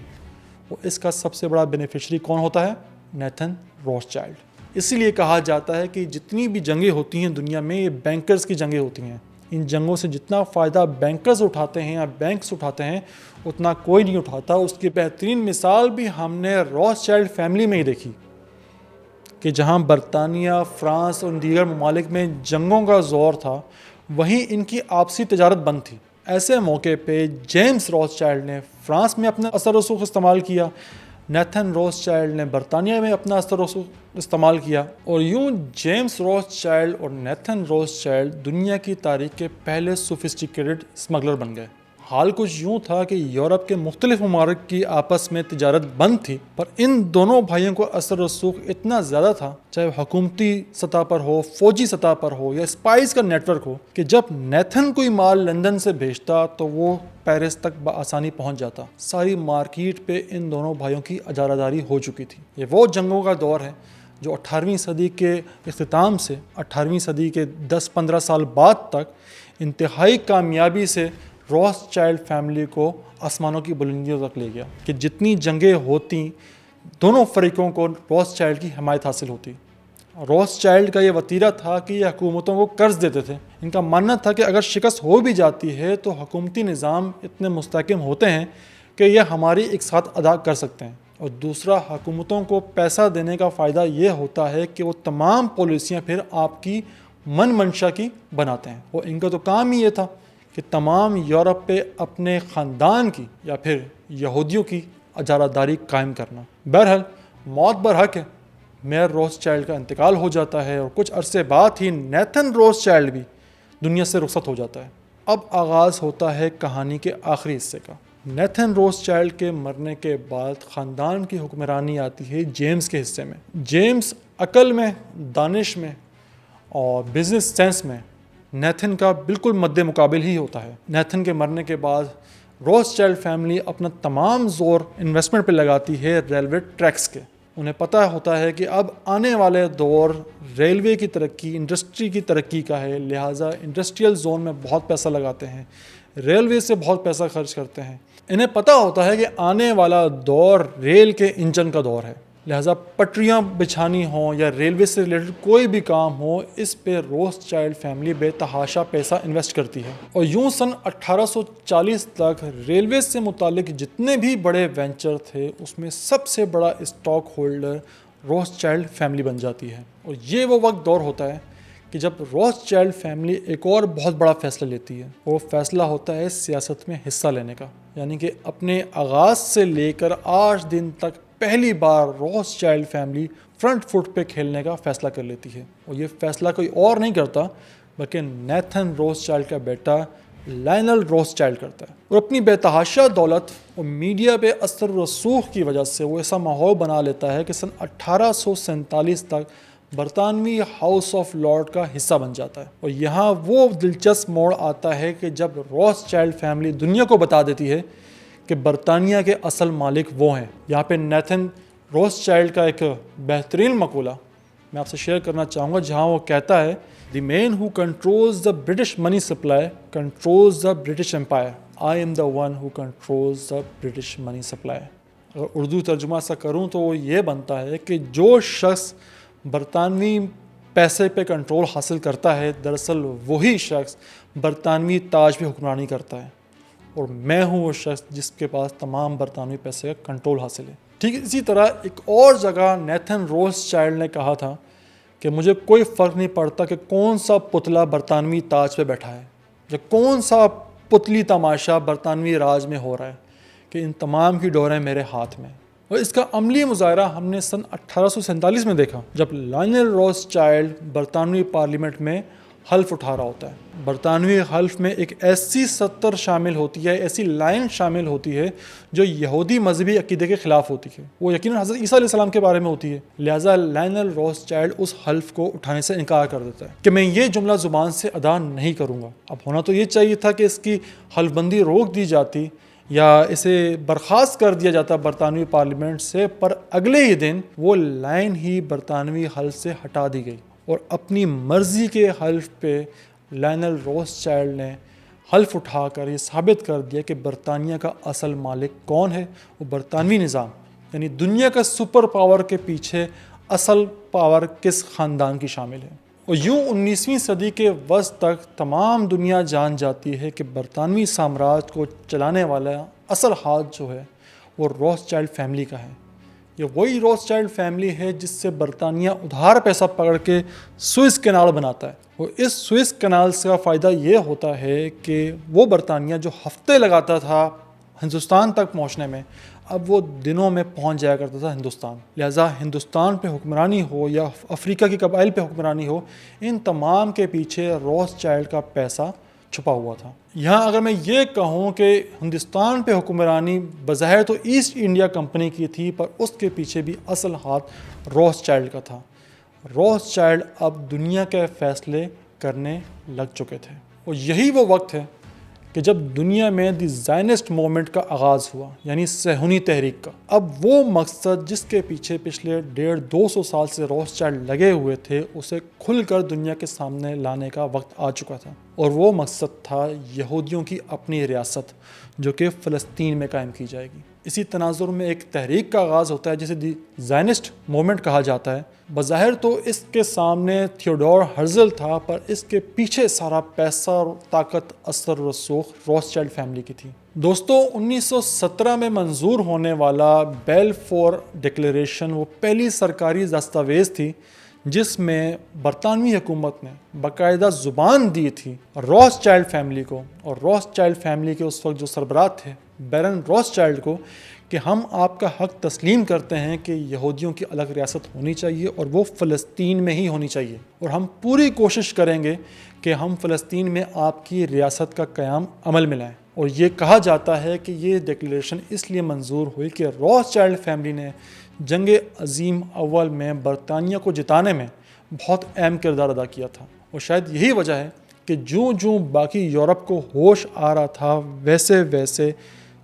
اس کا سب سے بڑا بینیفیشری کون ہوتا ہے؟ نیتھن روتھشائلڈ۔ اسی لیے کہا جاتا ہے کہ جتنی بھی جنگیں ہوتی ہیں دنیا میں یہ بینکرز کی جنگیں ہوتی ہیں۔ ان جنگوں سے جتنا فائدہ بینکرز اٹھاتے ہیں یا بینکس اٹھاتے ہیں اتنا کوئی نہیں اٹھاتا۔ اس کی بہترین مثال بھی ہم نے روتھشائلڈ فیملی میں ہی دیکھی کہ جہاں برطانیہ، فرانس اور دیگر ممالک میں جنگوں کا زور تھا، وہیں ان کی آپسی تجارت بند تھی۔ ایسے موقع پہ جیمز روتھشائلڈ نے فرانس میں اپنا اثر و رسوخ استعمال کیا، نیتھن روتھشائلڈ نے برطانیہ میں اپنا اثر و رسوخ استعمال کیا، اور یوں جیمز روتھشائلڈ اور نیتھن روتھشائلڈ دنیا کی تاریخ کے پہلے سوفسٹیکیٹڈ اسمگلر بن گئے۔ حال کچھ یوں تھا کہ یورپ کے مختلف ممالک کی آپس میں تجارت بند تھی، پر ان دونوں بھائیوں کو اثر رسوخ اتنا زیادہ تھا، چاہے حکومتی سطح پر ہو، فوجی سطح پر ہو یا اسپائز کا نیٹ ورک ہو، کہ جب نیتھن کوئی مال لندن سے بھیجتا تو وہ پیرس تک بآسانی پہنچ جاتا۔ ساری مارکیٹ پہ ان دونوں بھائیوں کی اجارہ داری ہو چکی تھی۔ یہ وہ جنگوں کا دور ہے جو 18ویں صدی کے اختتام سے 18ویں صدی کے 10-15 سال بعد تک انتہائی کامیابی سے روتھ چائلڈ فیملی کو آسمانوں کی بلندیوں تک لے گیا، کہ جتنی جنگیں ہوتی دونوں فریقوں کو روتھ چائلڈ کی حمایت حاصل ہوتی۔ روتھ چائلڈ کا یہ وتیرہ تھا کہ یہ حکومتوں کو قرض دیتے تھے۔ ان کا ماننا تھا کہ اگر شکست ہو بھی جاتی ہے تو حکومتی نظام اتنے مستحکم ہوتے ہیں کہ یہ ہماری ایک ساتھ ادا کر سکتے ہیں، اور دوسرا حکومتوں کو پیسہ دینے کا فائدہ یہ ہوتا ہے کہ وہ تمام پالیسیاں پھر آپ کی من منشا کی بناتے ہیں، اور ان کا تو کام ہی یہ تھا کہ تمام یورپ پہ اپنے خاندان کی یا پھر یہودیوں کی اجارہ داری قائم کرنا۔ بہرحال موت برحق ہے، میئر روتھ چائلڈ کا انتقال ہو جاتا ہے، اور کچھ عرصے بعد ہی نیتھن روتھ چائلڈ بھی دنیا سے رخصت ہو جاتا ہے۔ اب آغاز ہوتا ہے کہانی کے آخری حصے کا۔ نیتھن روتھ چائلڈ کے مرنے کے بعد خاندان کی حکمرانی آتی ہے جیمز کے حصے میں۔ جیمز عقل میں، دانش میں اور بزنس سینس میں نیتھن کا بالکل مد مقابل ہی ہوتا ہے۔ نیتھن کے مرنے کے بعد روتھ چائلڈ فیملی اپنا تمام زور انویسٹمنٹ پہ لگاتی ہے ریلوے ٹریکس کے۔ انہیں پتہ ہوتا ہے کہ اب آنے والے دور ریلوے کی ترقی، انڈسٹری کی ترقی کا ہے، لہٰذا انڈسٹریل زون میں بہت پیسہ لگاتے ہیں، ریلوے سے بہت پیسہ خرچ کرتے ہیں۔ انہیں پتہ ہوتا ہے کہ آنے والا دور ریل کے انجن کا دور ہے، لہٰذا پٹریاں بچھانی ہوں یا ریلوے سے ریلیٹڈ کوئی بھی کام ہو، اس پہ روتھ چائلڈ فیملی بے تحاشا پیسہ انویسٹ کرتی ہے۔ اور یوں سن 1840 تک ریلوے سے متعلق جتنے بھی بڑے وینچر تھے اس میں سب سے بڑا stockholder Rothschild family بن جاتی ہے۔ اور یہ وہ وقت دور ہوتا ہے کہ جب روتھ چائلڈ فیملی ایک اور بہت بڑا فیصلہ لیتی ہے۔ وہ فیصلہ ہوتا ہے سیاست میں حصہ لینے کا، یعنی کہ اپنے آغاز سے لے کر آج دن تک پہلی بار Rothschild family front foot پہ کھیلنے کا فیصلہ کر لیتی ہے، اور یہ فیصلہ کوئی اور نہیں کرتا بلکہ نیتھن روتھ چائلڈ کا بیٹا لائنل روتھ چائلڈ کرتا ہے۔ اور اپنی بے تحاشا دولت اور میڈیا پہ اثر و رسوخ کی وجہ سے وہ ایسا ماحول بنا لیتا ہے کہ سن 1847 تک برطانوی ہاؤس آف لارڈ کا حصہ بن جاتا ہے۔ اور یہاں وہ دلچسپ موڑ آتا ہے کہ جب روتھ چائلڈ فیملی دنیا کو بتا دیتی ہے کہ برطانیہ کے اصل مالک وہ ہیں۔ یہاں پہ نیتھن روتھ چائلڈ کا ایک بہترین مقولہ میں آپ سے شیئر کرنا چاہوں گا، جہاں وہ کہتا ہے "The man who controls the British money supply controls the British Empire. I am the one who controls the British money supply." اگر اردو ترجمہ ایسا کروں تو وہ یہ بنتا ہے کہ جو شخص برطانوی پیسے پہ کنٹرول حاصل کرتا ہے، دراصل وہی شخص برطانوی تاج پہ حکمرانی کرتا ہے، اور میں ہوں وہ شخص جس کے پاس تمام برطانوی پیسے کا کنٹرول حاصل ہے۔ ٹھیک اسی طرح ایک اور جگہ نیتھن روتھ چائلڈ نے کہا تھا کہ مجھے کوئی فرق نہیں پڑتا کہ کون سا پتلا برطانوی تاج پہ بیٹھا ہے یا کون سا پتلی تماشا برطانوی راج میں ہو رہا ہے، کہ ان تمام کی ڈوریں میرے ہاتھ میں۔ اور اس کا عملی مظاہرہ ہم نے سن 1847 میں دیکھا، جب لائنل روتھ چائلڈ برطانوی پارلیمنٹ میں حلف اٹھا رہا ہوتا ہے۔ برطانوی حلف میں ایک ایسی سطر شامل ہوتی ہے، ایسی لائن شامل ہوتی ہے جو یہودی مذہبی عقیدے کے خلاف ہوتی ہے، وہ یقیناً حضرت عیسیٰ علیہ السلام کے بارے میں ہوتی ہے۔ لہٰذا لائنل روتھ چائلڈ اس حلف کو اٹھانے سے انکار کر دیتا ہے کہ میں یہ جملہ زبان سے ادا نہیں کروں گا۔ اب ہونا تو یہ چاہیے تھا کہ اس کی حلف بندی روک دی جاتی یا اسے برخاست کر دیا جاتا برطانوی پارلیمنٹ سے، پر اگلے ہی دن وہ لائن ہی برطانوی حلف سے ہٹا دی گئی، اور اپنی مرضی کے حلف پہ لائنل روتھ چائلڈ نے حلف اٹھا کر یہ ثابت کر دیا کہ برطانیہ کا اصل مالک کون ہے، وہ برطانوی نظام، یعنی دنیا کا سپر پاور کے پیچھے اصل پاور کس خاندان کی شامل ہے۔ اور یوں 19ویں صدی کے وسط تک تمام دنیا جان جاتی ہے کہ برطانوی سامراج کو چلانے والا اصل ہاتھ جو ہے وہ روتھ چائلڈ فیملی کا ہے۔ یہ وہی روتھ چائلڈ فیملی ہے جس سے برطانیہ ادھار پیسہ پکڑ کے سوئس کینال بناتا ہے، اور اس سوئس کینال کا فائدہ یہ ہوتا ہے کہ وہ برطانیہ جو ہفتے لگاتا تھا ہندوستان تک پہنچنے میں، اب وہ دنوں میں پہنچ جایا کرتا تھا ہندوستان۔ لہٰذا ہندوستان پہ حکمرانی ہو یا افریقہ کی قبائل پہ حکمرانی ہو، ان تمام کے پیچھے روتھ چائلڈ کا پیسہ چھپا ہوا تھا۔ یہاں اگر میں یہ کہوں کہ ہندوستان پہ حکمرانی بظاہر تو ایسٹ انڈیا کمپنی کی تھی، پر اس کے پیچھے بھی اصل ہاتھ روتھ چائلڈ کا تھا۔ روتھ چائلڈ اب دنیا کے فیصلے کرنے لگ چکے تھے، اور یہی وہ وقت ہے کہ جب دنیا میں دی زائنسٹ موومنٹ کا آغاز ہوا، یعنی صہیونی تحریک کا۔ اب وہ مقصد جس کے پیچھے پچھلے 150-200 سال سے روتھ چائلڈ لگے ہوئے تھے، اسے کھل کر دنیا کے سامنے لانے کا وقت آ چکا تھا، اور وہ مقصد تھا یہودیوں کی اپنی ریاست، جو کہ فلسطین میں قائم کی جائے گی۔ اسی تناظر میں ایک تحریک کا آغاز ہوتا ہے جسے دی زائنسٹ موومنٹ کہا جاتا ہے۔ بظاہر تو اس کے سامنے تھیوڈور ہرزل تھا، پر اس کے پیچھے سارا پیسہ، طاقت، اثر و رسوخ روتھ چائلڈ فیملی کی تھی۔ دوستو، 1917 میں منظور ہونے والا بیلفور ڈکلیریشن وہ پہلی سرکاری دستاویز تھی جس میں برطانوی حکومت نے باقاعدہ زبان دی تھی روتھ چائلڈ فیملی کو، اور روتھ چائلڈ فیملی کے اس وقت جو سربراہ تھے بیرن روتھ چائلڈ کو، کہ ہم آپ کا حق تسلیم کرتے ہیں کہ یہودیوں کی الگ ریاست ہونی چاہیے، اور وہ فلسطین میں ہی ہونی چاہیے، اور ہم پوری کوشش کریں گے کہ ہم فلسطین میں آپ کی ریاست کا قیام عمل میں لائیں۔ اور یہ کہا جاتا ہے کہ یہ ڈکلیریشن اس لیے منظور ہوئی کہ روتھ چائلڈ فیملی نے جنگ عظیم اول میں برطانیہ کو جتانے میں بہت اہم کردار ادا کیا تھا، اور شاید یہی وجہ ہے کہ جوں باقی یورپ کو ہوش آ رہا تھا، ویسے ویسے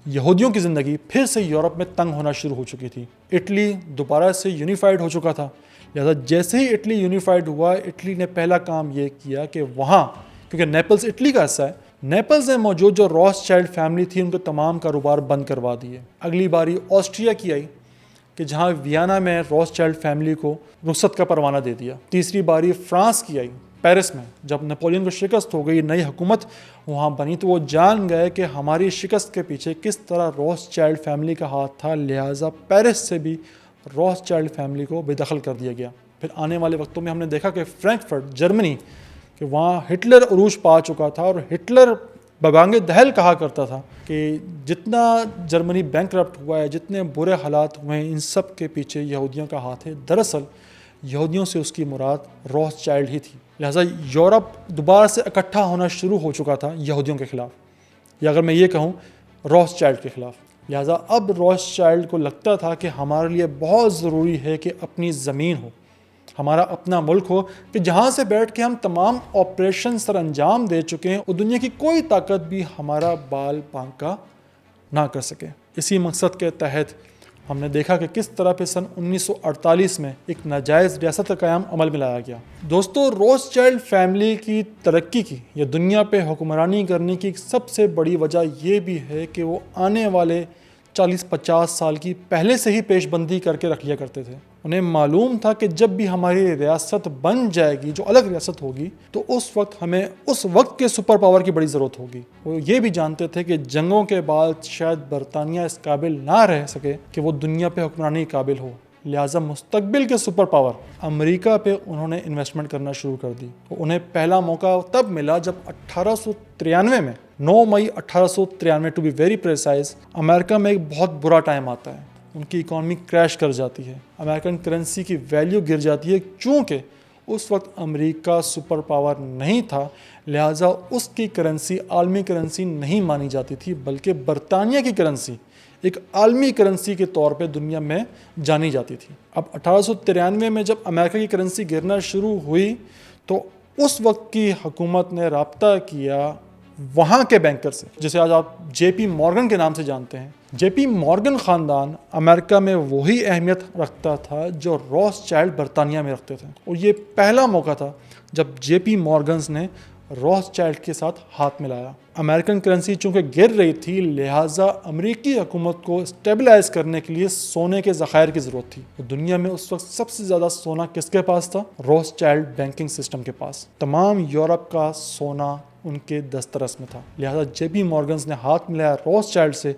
یہودیوں کی زندگی پھر سے یورپ میں تنگ ہونا شروع ہو چکی تھی۔ اٹلی دوبارہ سے یونیفائڈ ہو چکا تھا، لہذا جیسے ہی اٹلی یونیفائڈ ہوا، اٹلی نے پہلا کام یہ کیا کہ وہاں، کیونکہ نیپلز اٹلی کا حصہ ہے، نیپلز میں موجود جو روتھ چائلڈ فیملی تھی ان کے تمام کاروبار بند کروا دیے۔ اگلی باری آسٹریا کی آئی کہ جہاں ویانا میں روتھ چائلڈ فیملی کو رخصت کا پروانہ دے دیا۔ تیسری باری فرانس کی آئی، پیرس میں، جب نپولین کو شکست ہو گئی، نئی حکومت وہاں بنی، تو وہ جان گئے کہ ہماری شکست کے پیچھے کس طرح روتھ چائلڈ فیملی کا ہاتھ تھا، لہٰذا پیرس سے بھی روتھ چائلڈ فیملی کو بے دخل کر دیا گیا۔ پھر آنے والے وقتوں میں ہم نے دیکھا کہ فرینکفرٹ جرمنی، کہ وہاں ہٹلر عروج پا چکا تھا، اور ہٹلر ببانگ دہل کہا کرتا تھا کہ جتنا جرمنی بینکرپٹ ہوا ہے، جتنے برے حالات ہوئے ہیں، ان سب کے پیچھے یہودیوں کا ہاتھ ہے۔ دراصل یہودیوں سے اس کی مراد روتھ چائلڈ ہی تھی، لہٰذا یورپ دوبارہ سے اکٹھا ہونا شروع ہو چکا تھا یہودیوں کے خلاف، یا اگر میں یہ کہوں روتھ چائلڈ کے خلاف۔ لہٰذا اب روتھ چائلڈ کو لگتا تھا کہ ہمارے لیے بہت ضروری ہے کہ اپنی زمین ہو، ہمارا اپنا ملک ہو، کہ جہاں سے بیٹھ کے ہم تمام آپریشن سر انجام دے چکے ہیں اور دنیا کی کوئی طاقت بھی ہمارا بال بانکا نہ کر سکے۔ اسی مقصد کے تحت ہم نے دیکھا کہ کس طرح پہ سن 1948 میں ایک ناجائز ریاست کا قیام عمل میں لایا گیا۔ دوستو، روتھ چائلڈ فیملی کی ترقی کی یا دنیا پہ حکمرانی کرنے کی ایک سب سے بڑی وجہ یہ بھی ہے کہ وہ آنے والے 40-50 سال کی پہلے سے ہی پیش بندی کر کے رکھ لیا کرتے تھے۔ انہیں معلوم تھا کہ جب بھی ہماری ریاست بن جائے گی، جو الگ ریاست ہوگی، تو اس وقت ہمیں اس وقت کے سپر پاور کی بڑی ضرورت ہوگی۔ وہ یہ بھی جانتے تھے کہ جنگوں کے بعد شاید برطانیہ اس قابل نہ رہ سکے کہ وہ دنیا پہ حکمرانی قابل ہو، لہٰذا مستقبل کے سپر پاور امریکہ پہ انہوں نے انویسٹمنٹ کرنا شروع کر دی۔ انہیں پہلا موقع تب ملا جب 1893 میں 9 مئی 1893 ٹو بی ویری پریسائز، امریکہ میں ایک بہت برا ٹائم آتا ہے۔ ان کی اکانومی کریش کر جاتی ہے، امریکن کرنسی کی ویلیو گر جاتی ہے، چونکہ اس وقت امریکہ سپر پاور نہیں تھا، لہٰذا اس کی کرنسی عالمی کرنسی نہیں مانی جاتی تھی، بلکہ برطانیہ کی کرنسی ایک عالمی کرنسی کے طور پہ دنیا میں جانی جاتی تھی۔ اب 1893 میں جب امریکہ کی کرنسی گرنا شروع ہوئی تو اس وقت کی حکومت نے رابطہ کیا وہاں کے بینکر سے، جسے آج آپ جے پی مورگن کے نام سے جانتے ہیں۔ جے پی مورگن خاندان امریکہ میں وہی اہمیت رکھتا تھا جو روتھ چائلڈ برطانیہ میں رکھتے تھے، اور یہ پہلا موقع تھا جب جے پی مورگنز نے روتھ چائلڈ کے ساتھ ہاتھ ملایا۔ امریکن کرنسی چونکہ گر رہی تھی، لہٰذا امریکی حکومت کو اسٹیبلائز کرنے کے لیے سونے کے ذخائر کی ضرورت تھی۔ دنیا میں اس وقت سب سے زیادہ سونا کس کے پاس تھا؟ روتھ چائلڈ بینکنگ سسٹم کے پاس۔ تمام یورپ کا سونا ان کے دسترس میں تھا، لہٰذا جے پی مورگنز نے ہاتھ ملایا روتھ چائلڈ سے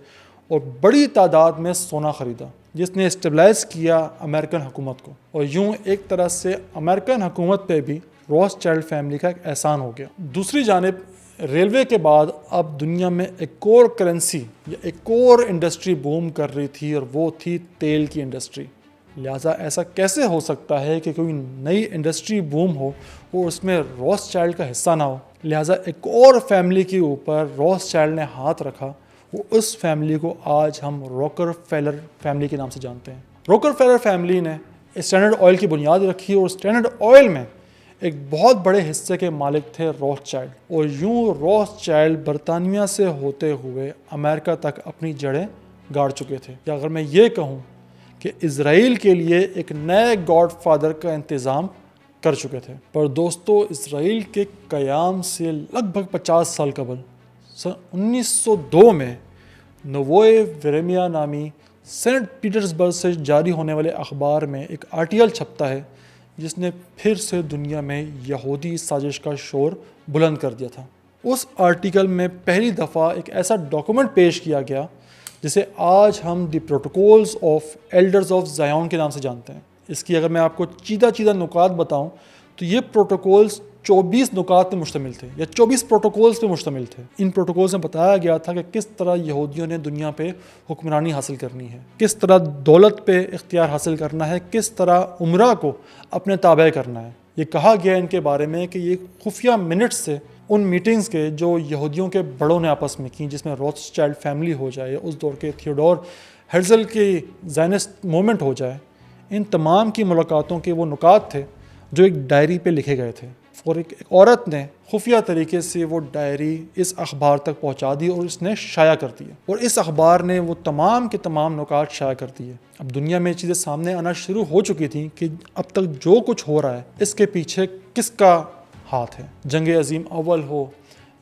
اور بڑی تعداد میں سونا خریدا، جس نے اسٹیبلائز کیا امریکن حکومت کو، اور یوں ایک طرح سے امریکن حکومت پہ بھی روتھ چائلڈ فیملی کا ایک احسان ہو گیا۔ دوسری جانب ریلوے کے بعد اب دنیا میں ایک اور کرنسی یا ایک اور انڈسٹری بوم کر رہی تھی، اور وہ تھی تیل کی انڈسٹری۔ لہٰذا ایسا کیسے ہو سکتا ہے کہ کوئی نئی انڈسٹری بوم ہو اور اس میں روتھ چائلڈ کا حصہ نہ ہو؟ لہٰذا ایک اور فیملی کے اوپر روتھ چائلڈ نے ہاتھ رکھا، وہ اس فیملی کو آج ہم روکر فیلر فیملی کے نام سے جانتے ہیں۔ روکر فیلر فیملی نے اسٹینڈرڈ آئل کی بنیاد رکھی اور اسٹینڈرڈ آئل میں ایک بہت بڑے حصے کے مالک تھے روتھ چائلڈ، اور یوں روتھ چائلڈ برطانیہ سے ہوتے ہوئے امریکہ تک اپنی جڑیں گاڑ چکے تھے، یا اگر میں یہ کہوں کہ اسرائیل کے لیے ایک نئے گاڈ فادر کا انتظام کر چکے تھے۔ پر دوستو، اسرائیل کے قیام سے لگ بھگ 50 سال قبل سن 1902 میں نووئے ویرمیا نامی سینٹ پیٹرزبرگ سے جاری ہونے والے اخبار میں ایک آرٹیکل چھپتا ہے جس نے پھر سے دنیا میں یہودی سازش کا شور بلند کر دیا تھا۔ اس آرٹیکل میں پہلی دفعہ ایک ایسا ڈاکومنٹ پیش کیا گیا جسے آج ہم دی پروٹوکولز آف ایلڈرز آف زیون کے نام سے جانتے ہیں۔ اس کی اگر میں آپ کو چیدہ نکات بتاؤں تو یہ پروٹوکولز 24 نکات پہ مشتمل تھے، یا 24 پروٹوکولز پہ مشتمل تھے۔ ان پروٹوکولز میں بتایا گیا تھا کہ کس طرح یہودیوں نے دنیا پہ حکمرانی حاصل کرنی ہے، کس طرح دولت پہ اختیار حاصل کرنا ہے، کس طرح عمرہ کو اپنے تابع کرنا ہے۔ یہ کہا گیا ان کے بارے میں کہ یہ خفیہ منٹس سے ان میٹنگز کے جو یہودیوں کے بڑوں نے آپس میں کی، جس میں روتھ چائلڈ فیملی ہو جائے، اس دور کے تھیوڈور ہرزل کی زائنسٹ موومنٹ ہو جائے، ان تمام کی ملاقاتوں کے وہ نکات تھے جو ایک ڈائری پہ لکھے گئے تھے، اور ایک عورت نے خفیہ طریقے سے وہ ڈائری اس اخبار تک پہنچا دی اور اس نے شائع کر دی، اور اس اخبار نے وہ تمام کے تمام نکات شائع کر دیے۔ اب دنیا میں چیزیں سامنے آنا شروع ہو چکی تھیں کہ اب تک جو کچھ ہو رہا ہے اس کے پیچھے کس کا ہاتھ ہے۔ جنگ عظیم اول ہو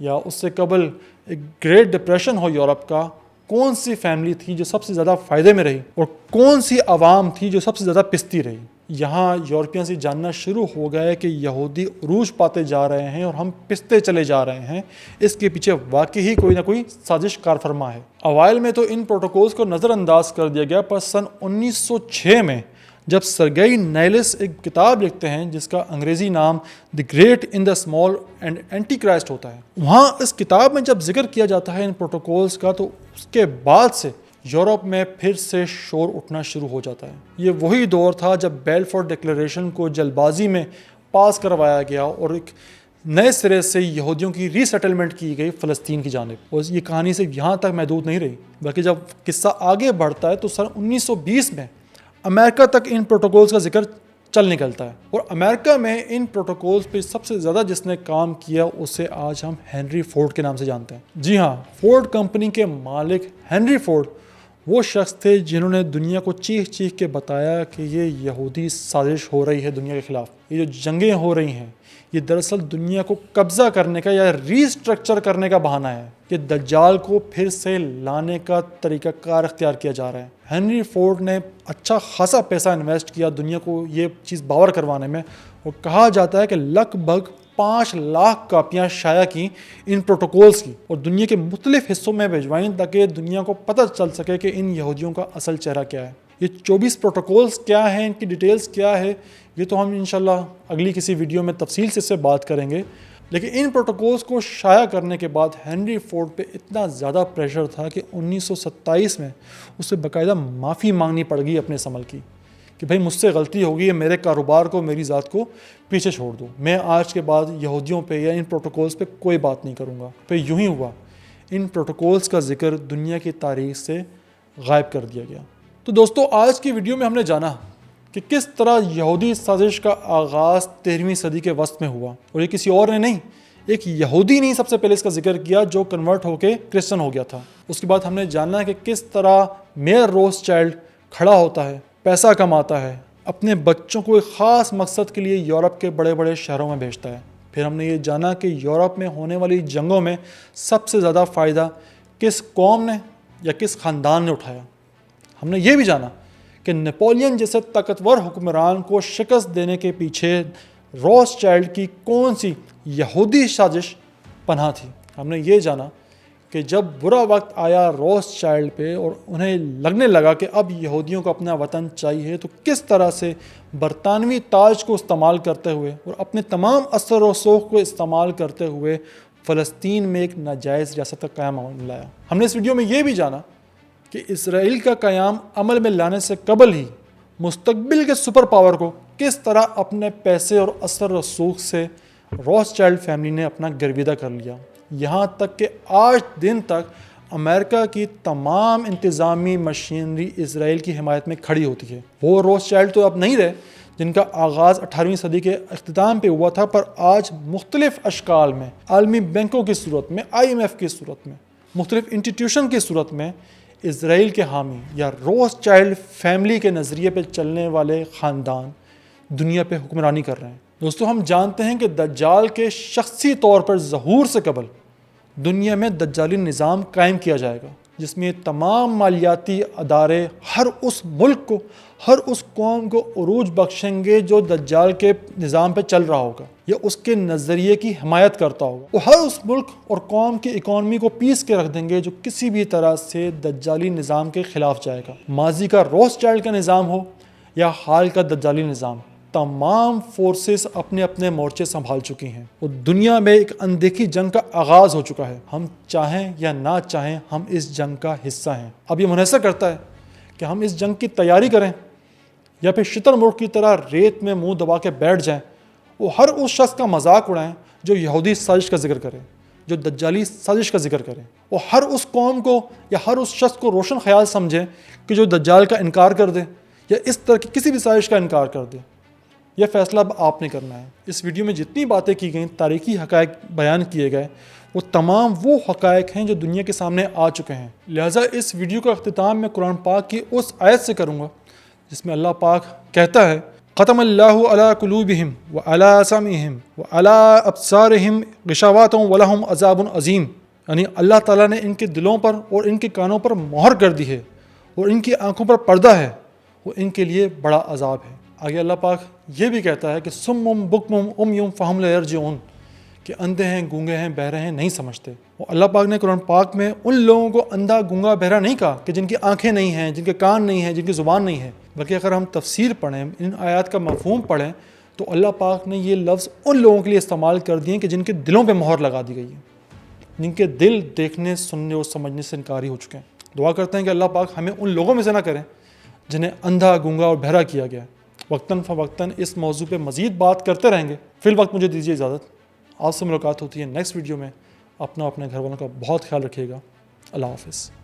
یا اس سے قبل ایک گریٹ ڈپریشن ہو یورپ کا، کون سی فیملی تھی جو سب سے زیادہ فائدے میں رہی اور کون سی عوام تھی جو سب سے زیادہ پستی رہی؟ یہاں یورپین سے جاننا شروع ہو گئے کہ یہودی عروج پاتے جا رہے ہیں اور ہم پستے چلے جا رہے ہیں، اس کے پیچھے واقعی کوئی نہ کوئی سازش کار فرما ہے۔ اوائل میں تو ان پروٹوکولز کو نظر انداز کر دیا گیا، پر سن 1906 میں جب سرگئی نیلس ایک کتاب لکھتے ہیں جس کا انگریزی نام the great in the small and Antichrist ہوتا ہے، وہاں اس کتاب میں جب ذکر کیا جاتا ہے ان پروٹوکولز کا، تو اس کے بعد سے یورپ میں پھر سے شور اٹھنا شروع ہو جاتا ہے۔ یہ وہی دور تھا جب بیلفور ڈکلیریشن کو جلد بازی میں پاس کروایا گیا اور ایک نئے سرے سے یہودیوں کی ری سیٹلمنٹ کی گئی فلسطین کی جانب، اور یہ کہانی صرف یہاں تک محدود نہیں رہی، بلکہ جب قصہ آگے بڑھتا ہے تو سن 1920 میں امریکہ تک ان پروٹوکولز کا ذکر چل نکلتا ہے، اور امریکہ میں ان پروٹوکولز پہ سب سے زیادہ جس نے کام کیا اسے آج ہم ہنری فورڈ کے نام سے جانتے ہیں۔ جی ہاں، فورڈ کمپنی کے مالک ہنری فورڈ وہ شخص تھے جنہوں نے دنیا کو چیخ چیخ کے بتایا کہ یہ یہودی سازش ہو رہی ہے دنیا کے خلاف، یہ جو جنگیں ہو رہی ہیں یہ دراصل دنیا کو قبضہ کرنے کا یا ری اسٹرکچر کرنے کا بہانہ ہے، کہ دجال کو پھر سے لانے کا طریقہ کار اختیار کیا جا رہا ہے۔ ہنری فورڈ نے اچھا خاصا پیسہ انویسٹ کیا دنیا کو یہ چیز باور کروانے میں، اور کہا جاتا ہے کہ لگ بھگ 5 لاکھ کاپیاں شائع کی ان پروٹوکولز کی، اور دنیا کے مختلف حصوں میں بھجوائیں تاکہ دنیا کو پتہ چل سکے کہ ان یہودیوں کا اصل چہرہ کیا ہے۔ یہ 24 پروٹوکولز کیا ہیں، ان کی ڈیٹیلز کیا ہے، یہ تو ہم انشاءاللہ اگلی کسی ویڈیو میں تفصیل سے اس سے بات کریں گے، لیکن ان پروٹوکولز کو شائع کرنے کے بعد ہنری فورڈ پہ اتنا زیادہ پریشر تھا کہ 1927 میں اسے باقاعدہ معافی مانگنی پڑ گئی اپنے اس عمل کی، کہ بھائی مجھ سے غلطی ہو گئی ہے، میرے کاروبار کو، میری ذات کو پیچھے چھوڑ دو، میں آج کے بعد یہودیوں پہ یا ان پروٹوکولز پہ کوئی بات نہیں کروں گا۔ پھر یوں ہی ہوا، ان پروٹوکولز کا ذکر دنیا کی تاریخ سے غائب کر دیا گیا۔ تو دوستو، آج کی ویڈیو میں ہم نے جانا کہ کس طرح یہودی سازش کا آغاز 13ویں صدی کے وسط میں ہوا، اور یہ کسی اور نے نہیں، ایک یہودی نے سب سے پہلے اس کا ذکر کیا جو کنورٹ ہو کے کرسچن ہو گیا تھا۔ اس کے بعد ہم نے جانا کہ کس طرح میئر روتھ چائلڈ کھڑا ہوتا ہے، پیسہ کماتا ہے، اپنے بچوں کو ایک خاص مقصد کے لیے یورپ کے بڑے بڑے شہروں میں بھیجتا ہے۔ پھر ہم نے یہ جانا کہ یورپ میں ہونے والی جنگوں میں سب سے زیادہ فائدہ کس قوم نے یا کس خاندان نے اٹھایا۔ ہم نے یہ بھی جانا کہ نیپولین جیسے طاقتور حکمران کو شکست دینے کے پیچھے روتھ چائلڈ کی کون سی یہودی سازش پناہ تھی۔ ہم نے یہ جانا کہ جب برا وقت آیا روتھ چائلڈ پہ اور انہیں لگنے لگا کہ اب یہودیوں کو اپنا وطن چاہیے، تو کس طرح سے برطانوی تاج کو استعمال کرتے ہوئے اور اپنے تمام اثر و رسوخ کو استعمال کرتے ہوئے فلسطین میں ایک ناجائز ریاست کا قیام لایا۔ ہم نے اس ویڈیو میں یہ بھی جانا کہ اسرائیل کا قیام عمل میں لانے سے قبل ہی مستقبل کے سپر پاور کو کس طرح اپنے پیسے اور اثر رسوخ سے روتھ چائلڈ فیملی نے اپنا گرویدہ کر لیا، یہاں تک کہ آج دن تک امریکہ کی تمام انتظامی مشینری اسرائیل کی حمایت میں کھڑی ہوتی ہے۔ وہ روتھ چائلڈ تو اب نہیں رہے جن کا آغاز 18ویں صدی کے اختتام پہ ہوا تھا، پر آج مختلف اشکال میں، عالمی بینکوں کی صورت میں، IMF کی صورت میں، مختلف انسٹیٹیوشن کی صورت میں اسرائیل کے حامی یا روتھ چائلڈ فیملی کے نظریے پہ چلنے والے خاندان دنیا پہ حکمرانی کر رہے ہیں۔ دوستو، ہم جانتے ہیں کہ دجال کے شخصی طور پر ظہور سے قبل دنیا میں دجالی نظام قائم کیا جائے گا، جس میں تمام مالیاتی ادارے ہر اس ملک کو، ہر اس قوم کو عروج بخشیں گے جو دجال کے نظام پہ چل رہا ہوگا یا اس کے نظریے کی حمایت کرتا ہوگا۔ وہ ہر اس ملک اور قوم کی اکانومی کو پیس کے رکھ دیں گے جو کسی بھی طرح سے دجالی نظام کے خلاف جائے گا۔ ماضی کا روتھ چائلڈ کا نظام ہو یا حال کا دجالی نظام، تمام فورسز اپنے اپنے مورچے سنبھال چکی ہیں۔ وہ دنیا میں ایک اندیکھی جنگ کا آغاز ہو چکا ہے۔ ہم چاہیں یا نہ چاہیں، ہم اس جنگ کا حصہ ہیں۔ اب یہ منحصر کرتا ہے کہ ہم اس جنگ کی تیاری کریں یا پھر شتر مرغ کی طرح ریت میں منہ دبا کے بیٹھ جائیں۔ وہ ہر اس شخص کا مذاق اڑائیں جو یہودی سازش کا ذکر کرے، جو دجالی سازش کا ذکر کرے۔ وہ ہر اس قوم کو یا ہر اس شخص کو روشن خیال سمجھیں کہ جو دجال کا انکار کر دے یا اس طرح کی کسی بھی سازش کا انکار کر دے۔ یہ فیصلہ اب آپ نے کرنا ہے۔ اس ویڈیو میں جتنی باتیں کی گئیں، تاریخی حقائق بیان کیے گئے، وہ تمام وہ حقائق ہیں جو دنیا کے سامنے آ چکے ہیں۔ لہٰذا اس ویڈیو کا اختتام میں قرآن پاک کی اس آیت سے کروں گا جس میں اللہ پاک کہتا ہے، ختم اللہ علی قلوبہم وعلی سمعہم وعلی ابصارہم غشاوۃ ولہم عذاب عظیم، یعنی اللہ تعالیٰ نے ان کے دلوں پر اور ان کے کانوں پر مہر کر دی ہے اور ان کی آنکھوں پر پردہ ہے، وہ ان کے لیے بڑا عذاب ہے۔ آگے اللہ پاک یہ بھی کہتا ہے کہ سم بکم عمی فہم لا یرجعون، کہ اندھے ہیں، گونگے ہیں، بہرے ہیں، نہیں سمجھتے۔ اور اللہ پاک نے قرآن پاک میں ان لوگوں کو اندھا، گونگا، بہرا نہیں کہا کہ جن کی آنکھیں نہیں ہیں، جن کے کان نہیں ہیں، جن کی زبان نہیں ہے، بلکہ اگر ہم تفسیر پڑھیں، ان آیات کا مفہوم پڑھیں، تو اللہ پاک نے یہ لفظ ان لوگوں کے لیے استعمال کر دیے کہ جن کے دلوں پہ مہر لگا دی گئی ہے، جن کے دل دیکھنے، سننے اور سمجھنے سے انکاری ہو چکے ہیں۔ دعا کرتے ہیں کہ اللہ پاک ہمیں ان لوگوں میں سے نہ کریں جنہیں اندھا، گونگا اور بہرا کیا گیا۔ وقتاً فوقتاً اس موضوع پہ مزید بات کرتے رہیں گے۔ فی الوقت مجھے دیجیے اجازت، آپ سے ملاقات ہوتی ہے نیکسٹ ویڈیو میں۔ اپنا اپنے گھر والوں کا بہت خیال رکھیے گا۔ اللہ حافظ۔